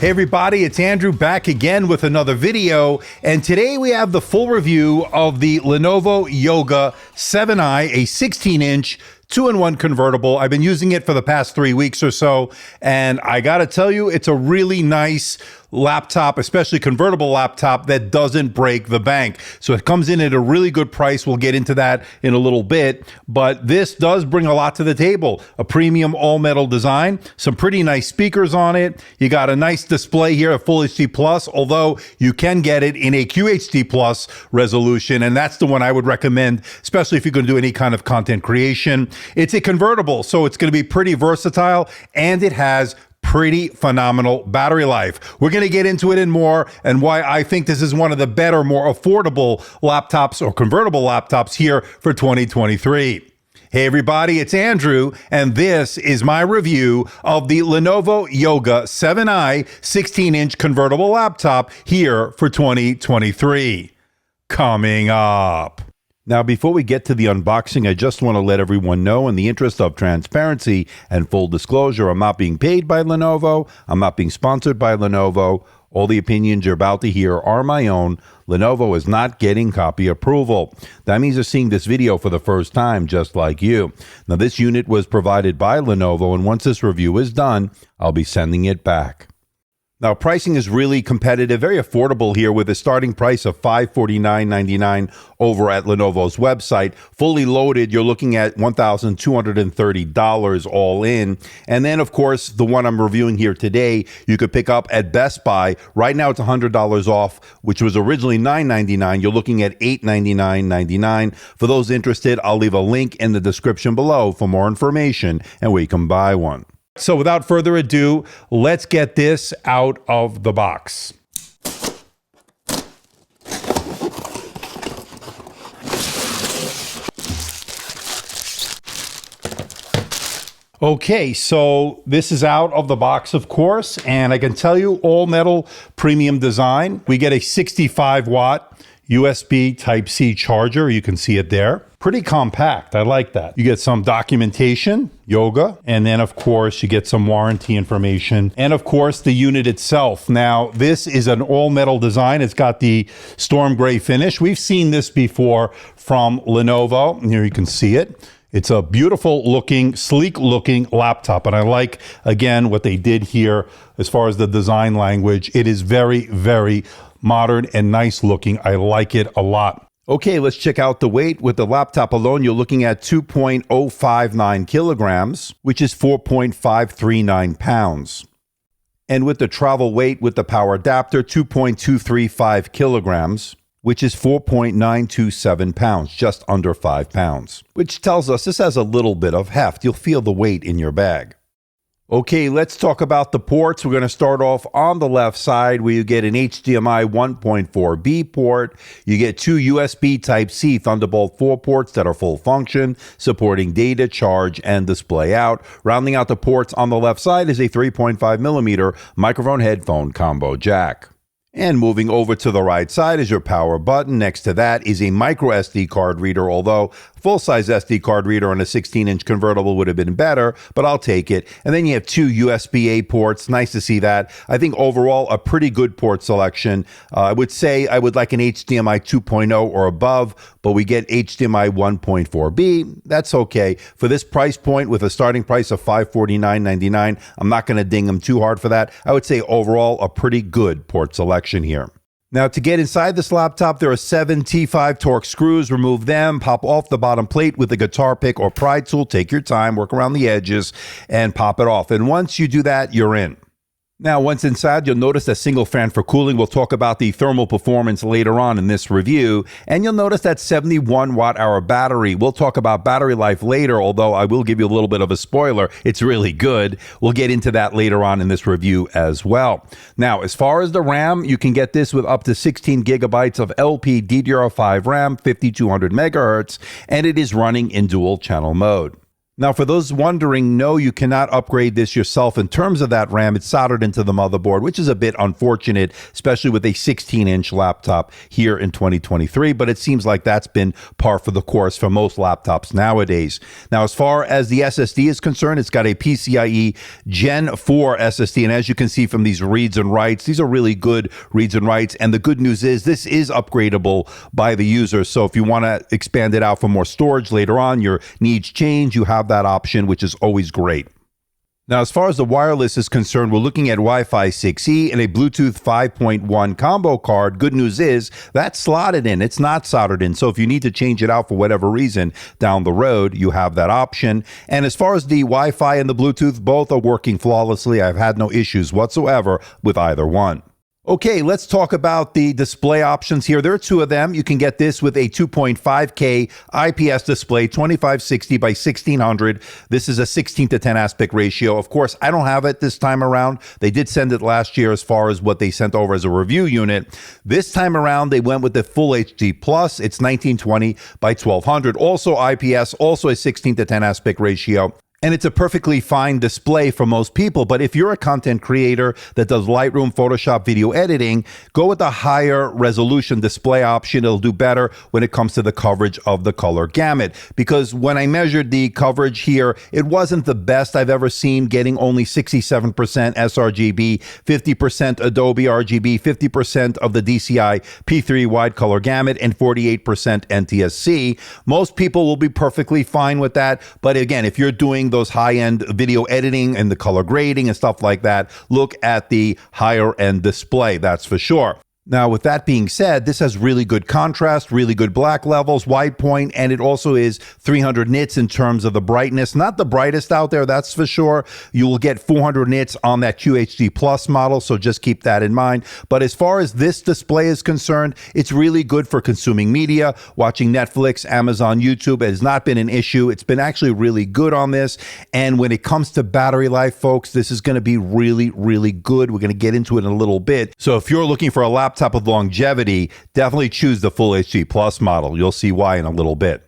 Hey everybody, it's Andrew back again with another video, and today we have the full review of the Lenovo Yoga 7i, a 16-inch 2-in-1 convertible. I've been using it for the past 3 weeks or so, and I gotta tell you, it's a really nice laptop, especially convertible laptop that doesn't break the bank. So it comes in at a really good price. We'll get into that in a little bit, but this does bring a lot to the table. A premium all-metal design, some pretty nice speakers on it. You got a nice display here, a Full HD Plus, although you can get it in a QHD Plus resolution, and that's the one I would recommend, especially if you're going to do any kind of content creation. It's a convertible, so it's going to be pretty versatile, and it has pretty phenomenal battery life. We're going to get into it and more, and why I think this is one of the better, more affordable laptops or convertible laptops here for 2023. Hey everybody, it's Andrew, and this is my review of the Lenovo Yoga 7i 16-inch convertible laptop here for 2023. Coming up. Now, before we get to the unboxing, I just want to let everyone know, in the interest of transparency and full disclosure, I'm not being paid by Lenovo. I'm not being sponsored by Lenovo. All the opinions you're about to hear are my own. Lenovo is not getting copy approval. That means they're seeing this video for the first time, just like you. Now, this unit was provided by Lenovo, and once this review is done, I'll be sending it back. Now, pricing is really competitive, very affordable here, with a starting price of $549.99 over at Lenovo's website. Fully loaded, you're looking at $1,230 all in. And then, of course, the one I'm reviewing here today, you could pick up at Best Buy. Right now, it's $100 off, which was originally $999. You're looking at $899.99. For those interested, I'll leave a link in the description below for more information and where you can buy one. So without further ado, let's get this out of the box. Okay, so this is out of the box, of course, and I can tell you, all metal premium design. We get a 65-watt USB Type-C charger. You can see it there. Pretty compact. I like that. You get some documentation, yoga, and then, of course, you get some warranty information, and, of course, the unit itself. Now, this is an all-metal design. It's got the storm gray finish. We've seen this before from Lenovo. Here you can see it. It's a beautiful looking, sleek looking laptop. And I like, again, what they did here as far as the design language. It is very, very modern and nice looking. I like it a lot. Okay, let's check out the weight. With the laptop alone, you're looking at 2.059 kilograms, which is 4.539 pounds. And with the travel weight with the power adapter, 2.235 kilograms, which is 4.927 pounds, just under 5 pounds, which tells us this has a little bit of heft. You'll feel the weight in your bag. Okay, let's talk about the ports. We're going to start off on the left side, where you get an HDMI 1.4B port. You get two USB Type-C Thunderbolt 4 ports that are full function, supporting data, charge, and display out. Rounding out the ports on the left side is a 3.5mm microphone headphone combo jack. And moving over to the right side is your power button. Next to that is a micro SD card reader, although full-size SD card reader on a 16-inch convertible would have been better, but I'll take it. And then you have two USB-A ports. Nice to see that. I think overall a pretty good port selection. I would say I would like an HDMI 2.0 or above, but we get HDMI 1.4B. That's okay. For this price point, with a starting price of $549.99, I'm not going to ding them too hard for that. I would say overall a pretty good port selection here. Now, to get inside this laptop, there are 7 T5 Torx screws. Remove them, pop off the bottom plate with a guitar pick or pry tool. Take your time, work around the edges, and pop it off. And once you do that, you're in. Now, once inside, you'll notice a single fan for cooling. We'll talk about the thermal performance later on in this review. And you'll notice that 71 watt-hour battery. We'll talk about battery life later, although I will give you a little bit of a spoiler. It's really good. We'll get into that later on in this review as well. Now, as far as the RAM, you can get this with up to 16 gigabytes of LPDDR5 RAM, 5200 megahertz, and it is running in dual channel mode. Now, for those wondering, no, you cannot upgrade this yourself. In terms of that RAM, it's soldered into the motherboard, which is a bit unfortunate, especially with a 16-inch laptop here in 2023. But it seems like that's been par for the course for most laptops nowadays. Now, as far as the SSD is concerned, it's got a PCIe Gen 4 SSD. And as you can see from these reads and writes, these are really good reads and writes. And the good news is this is upgradable by the user. So if you want to expand it out for more storage later on, your needs change, you have that option, which is always great. Now, as far as the wireless is concerned, we're looking at Wi-Fi 6E and a Bluetooth 5.1 combo card. Good news is that's slotted in. It's not soldered in. So if you need to change it out for whatever reason down the road, you have that option. And as far as the Wi-Fi and the Bluetooth, both are working flawlessly. I've had no issues whatsoever with either one. Okay, let's talk about the display options here. There are two of them. You can get this with a 2.5K IPS display, 2560 by 1600. This is a 16:10 aspect ratio. Of course, I don't have it this time around. They did send it last year as far as what they sent over as a review unit. This time around, they went with the Full HD Plus. It's 1920 by 1200. Also IPS, also a 16:10 aspect ratio. And it's a perfectly fine display for most people. But if you're a content creator that does Lightroom, Photoshop, video editing, go with the higher resolution display option. It'll do better when it comes to the coverage of the color gamut. Because when I measured the coverage here, it wasn't the best I've ever seen, getting only 67% sRGB, 50% Adobe RGB, 50% of the DCI P3 wide color gamut, and 48% NTSC. Most people will be perfectly fine with that. But again, if you're doing those high-end video editing and the color grading and stuff like that, look at the higher-end display, that's for sure. Now, with that being said, this has really good contrast, really good black levels, wide point, and it also is 300 nits in terms of the brightness. Not the brightest out there, that's for sure. You will get 400 nits on that QHD Plus model, so just keep that in mind. But as far as this display is concerned, it's really good for consuming media, watching Netflix, Amazon, YouTube. It has not been an issue. It's been actually really good on this. And when it comes to battery life, folks, this is going to be really, really good. We're going to get into it in a little bit. So if you're looking for a laptop with longevity, definitely choose the Full HD Plus model. You'll see why in a little bit.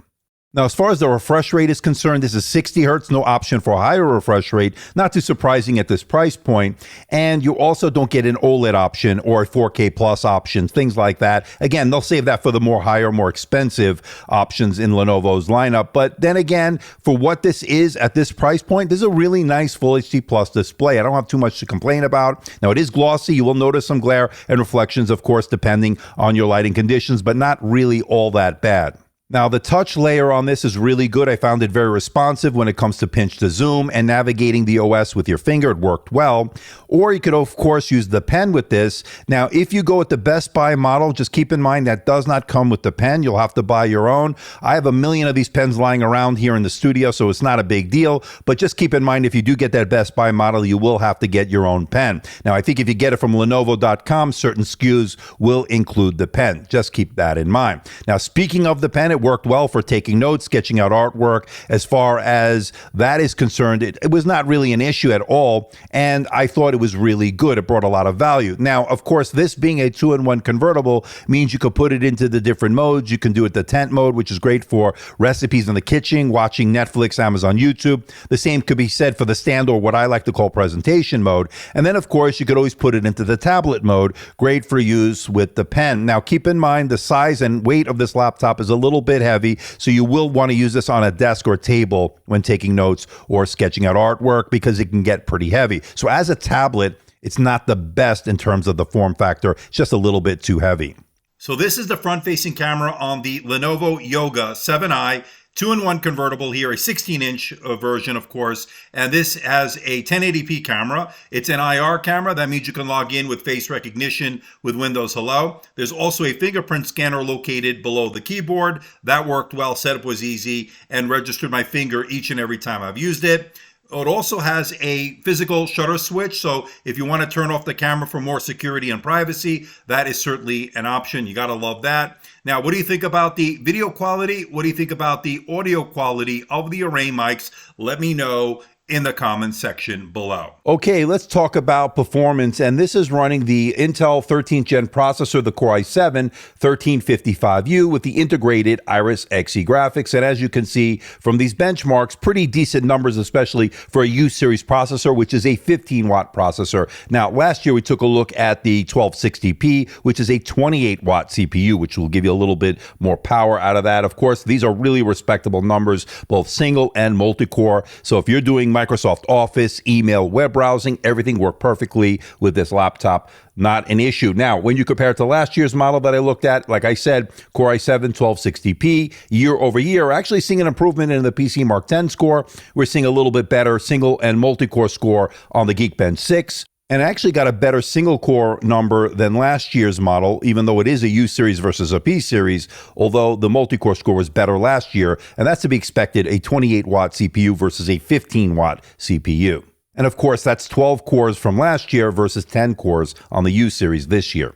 Now, as far as the refresh rate is concerned, this is 60 hertz, no option for a higher refresh rate. Not too surprising at this price point. And you also don't get an OLED option or a 4K plus option, things like that. Again, they'll save that for the more higher, more expensive options in Lenovo's lineup. But then again, for what this is at this price point, this is a really nice Full HD Plus display. I don't have too much to complain about. Now, it is glossy. You will notice some glare and reflections, of course, depending on your lighting conditions, but not really all that bad. Now, the touch layer on this is really good. I found it very responsive when it comes to pinch to zoom and navigating the OS with your finger. It worked well. Or you could, of course, use the pen with this. Now, if you go with the Best Buy model, just keep in mind that does not come with the pen. You'll have to buy your own. I have a million of these pens lying around here in the studio, so it's not a big deal. But just keep in mind, if you do get that Best Buy model, you will have to get your own pen. Now, I think if you get it from Lenovo.com, certain SKUs will include the pen. Just keep that in mind. Now, speaking of the pen, it worked well for taking notes, sketching out artwork. As far as that is concerned, it was not really an issue at all, and I thought it was really good. It brought a lot of value. Now, of course, this being a 2-in-1 convertible means you could put it into the different modes. You can do it the tent mode, which is great for recipes in the kitchen, watching Netflix, Amazon, YouTube. The same could be said for the stand, or what I like to call presentation mode. And then, of course, you could always put it into the tablet mode, great for use with the pen. Now, keep in mind the size and weight of this laptop is a little bit heavy, so you will want to use this on a desk or table when taking notes or sketching out artwork, because it can get pretty heavy. So as a tablet, it's not the best in terms of the form factor. It's just a little bit too heavy. So this is the front-facing camera on the Lenovo Yoga 7i. 2-in-1 convertible here, a 16-inch version, of course, and this has a 1080p camera. It's an IR camera. That means you can log in with face recognition with Windows Hello. There's also a fingerprint scanner located below the keyboard. That worked well, setup was easy, and registered my finger each and every time I've used it. It also has a physical shutter switch, so if you want to turn off the camera for more security and privacy, that is certainly an option. You got to love that. Now, what do you think about the video quality? What do you think about the audio quality of the array mics? Let me know in the comments section below. Okay, let's talk about performance, and this is running the Intel 13th Gen processor, the Core i7-1355U with the integrated Iris Xe graphics, and as you can see from these benchmarks, pretty decent numbers, especially for a U-series processor, which is a 15-watt processor. Now, last year we took a look at the 1260p, which is a 28-watt CPU, which will give you a little bit more power out of that. Of course, these are really respectable numbers, both single and multi-core, so if you're doing Microsoft Office, email, web browsing, everything worked perfectly with this laptop. Not an issue. Now, when you compare it to last year's model that I looked at, like I said, Core i7 1260p, year over year, actually seeing an improvement in the PC Mark X score. We're seeing a little bit better single and multi-core score on the Geekbench 6. And actually got a better single core number than last year's model, even though it is a U series versus a P series, although the multi-core score was better last year, and that's to be expected, a 28-watt CPU versus a 15-watt CPU. And of course, that's 12 cores from last year versus 10 cores on the U series this year.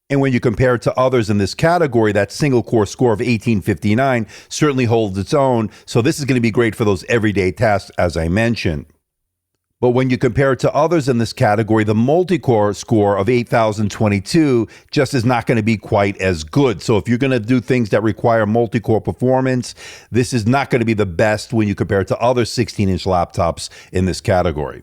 And when you compare it to others in this category, that single core score of 1859 certainly holds its own, so this is going to be great for those everyday tasks, as I mentioned. But when you compare it to others in this category, the multi-core score of 8,022 just is not going to be quite as good. So if you're going to do things that require multi-core performance, this is not going to be the best when you compare it to other 16-inch laptops in this category.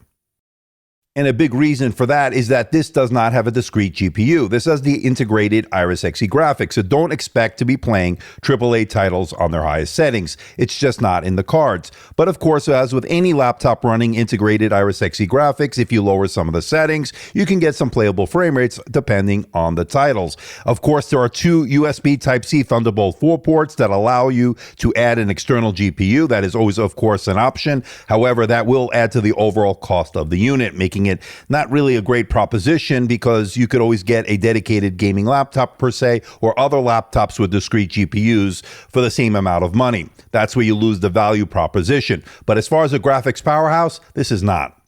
And a big reason for that is that this does not have a discrete GPU. This has the integrated Iris Xe graphics, so don't expect to be playing AAA titles on their highest settings. It's just not in the cards. But of course, as with any laptop running integrated Iris Xe graphics, if you lower some of the settings, you can get some playable frame rates depending on the titles. Of course, there are two USB Type-C Thunderbolt 4 ports that allow you to add an external GPU. That is always, of course, an option. However, that will add to the overall cost of the unit, making it not really a great proposition because you could always get a dedicated gaming laptop per se or other laptops with discrete GPUs for the same amount of money. That's where you lose the value proposition. But as far as a graphics powerhouse, this is not.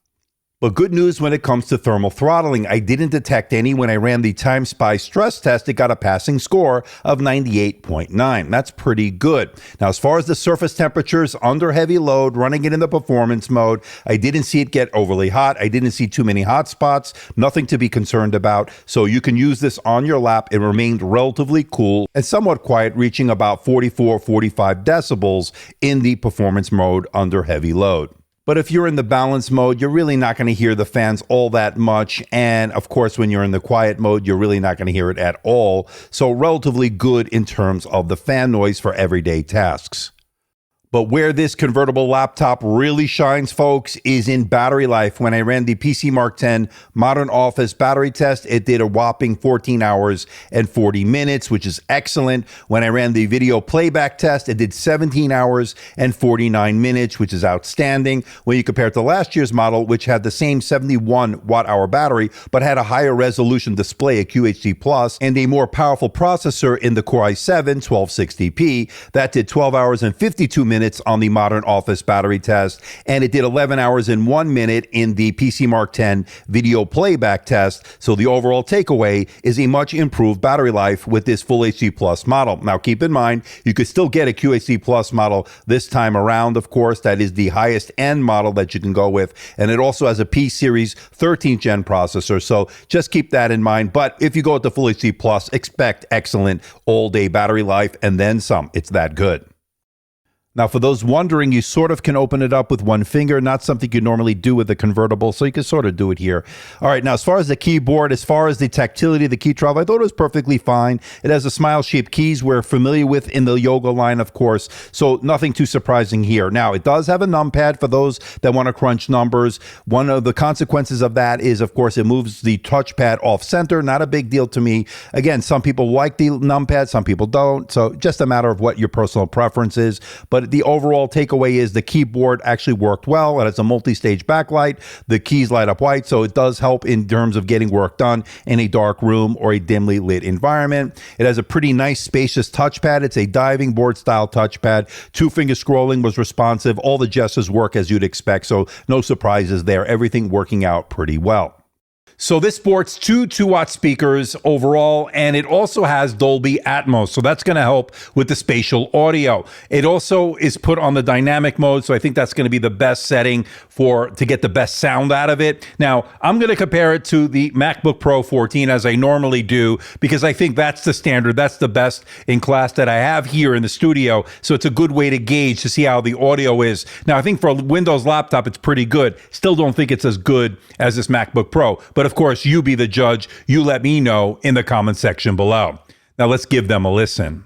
But good news when it comes to thermal throttling. I didn't detect any when I ran the Time Spy stress test. It got a passing score of 98.9. That's pretty good. Now, as far as the surface temperatures under heavy load, running it in the performance mode, I didn't see it get overly hot. I didn't see too many hot spots. Nothing to be concerned about. So you can use this on your lap. It remained relatively cool and somewhat quiet, reaching about 44, 45 decibels in the performance mode under heavy load. But if you're in the balance mode, you're really not going to hear the fans all that much. And of course, when you're in the quiet mode, you're really not going to hear it at all. So relatively good in terms of the fan noise for everyday tasks. But where this convertible laptop really shines, folks, is in battery life. When I ran the PC Mark X Modern Office battery test, it did a whopping 14 hours and 40 minutes, which is excellent. When I ran the video playback test, it did 17 hours and 49 minutes, which is outstanding. When you compare it to last year's model, which had the same 71 watt-hour battery, but had a higher resolution display, a QHD Plus, and a more powerful processor in the Core i7 1260p, that did 12 hours and 52 minutes on the Modern Office battery test, and it did 11 hours and 1 minute in the PC Mark X video playback test. So the overall takeaway is a much improved battery life with this Full HD Plus model. Now keep in mind, you could still get a QHD Plus model this time around, of course. That is the highest end model that you can go with, and it also has a P Series 13th Gen processor, so just keep that in mind. But if you go with the Full HD Plus, expect excellent all-day battery life and then some. It's that good. Now, for those wondering, you sort of can open it up with one finger, not something you normally do with a convertible, so you can sort of do it here. All right, now, as far as the keyboard, as far as the tactility, the key travel, I thought it was perfectly fine. It has the smile-shaped keys we're familiar with in the Yoga line, of course, so nothing too surprising here. Now, it does have a numpad for those that want to crunch numbers. One of the consequences of that is, of course, it moves the touchpad off-center. Not a big deal to me. Again, some people like the numpad, some people don't, so just a matter of what your personal preference is. But the overall takeaway is the keyboard actually worked well. It has a multi-stage backlight. The keys light up white, so it does help in terms of getting work done in a dark room or a dimly lit environment. It has a pretty nice spacious touchpad. It's a diving board style touchpad. 2-finger scrolling was responsive. All the gestures work as you'd expect, so no surprises there. Everything working out pretty well. So this sports two 2-watt speakers overall, and it also has Dolby Atmos. So that's going to help with the spatial audio. It also is put on the dynamic mode. So I think that's going to be the best setting to get the best sound out of it. Now, I'm going to compare it to the MacBook Pro 14 as I normally do, because I think that's the standard. That's the best in class that I have here in the studio. So it's a good way to gauge to see how the audio is. Now, I think for a Windows laptop, it's pretty good. Still don't think it's as good as this MacBook Pro. But of course, you be the judge. You let me know in the comment section below. Now let's give them a listen.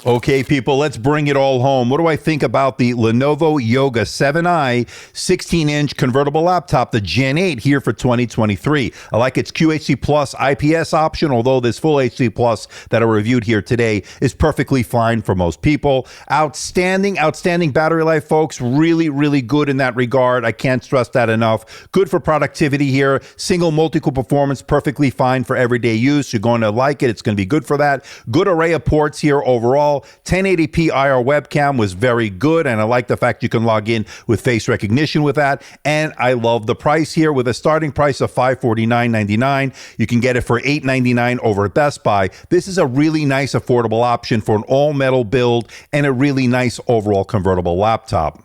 Okay, people, let's bring it all home. What do I think about the Lenovo Yoga 7i 16-inch convertible laptop, the Gen 8 here for 2023? I like its QHD Plus IPS option, although this Full HD Plus that I reviewed here today is perfectly fine for most people. Outstanding battery life, folks. Really, really good in that regard. I can't stress that enough. Good for productivity here. Single multi-core performance, perfectly fine for everyday use. You're going to like it. It's going to be good for that. Good array of ports here overall. 1080p IR webcam was very good, and I like the fact you can log in with face recognition with that. And I love the price here with a starting price of $549.99. You can get it for $899 over at Best Buy. This is a really nice affordable option for an all-metal build and a really nice overall convertible laptop.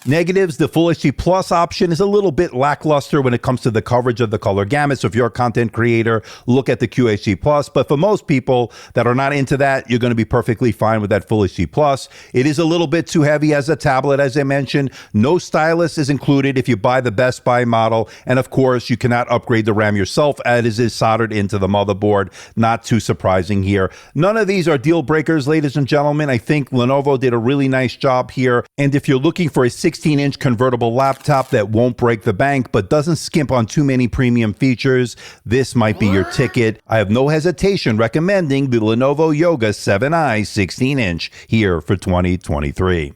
Negatives, the Full HD Plus option is a little bit lackluster when it comes to the coverage of the color gamut. So if you're a content creator, look at the QHD Plus. But for most people that are not into that, you're going to be perfectly fine with that Full HD Plus. It is a little bit too heavy as a tablet, as I mentioned. No stylus is included if you buy the Best Buy model. And of course, you cannot upgrade the RAM yourself as it is soldered into the motherboard. Not too surprising here. None of these are deal breakers, ladies and gentlemen. I think Lenovo did a really nice job here. And if you're looking for a 16-inch convertible laptop that won't break the bank but doesn't skimp on too many premium features, this might be your ticket. I have no hesitation recommending the Lenovo Yoga 7i 16-inch here for 2023.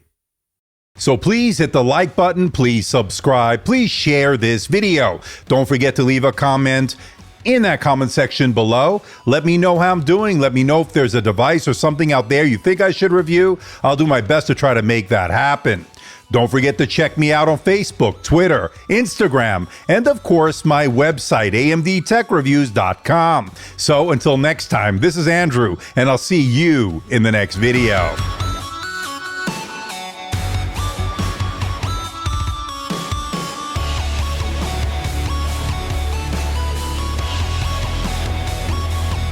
So please hit the like button, please subscribe, please share this video. Don't forget to leave a comment in that comment section below. Let me know how I'm doing. Let me know if there's a device or something out there you think I should review. I'll do my best to try to make that happen. Don't forget to check me out on Facebook, Twitter, Instagram, and of course my website, amdtechreviews.com. So until next time, this is Andrew, and I'll see you in the next video.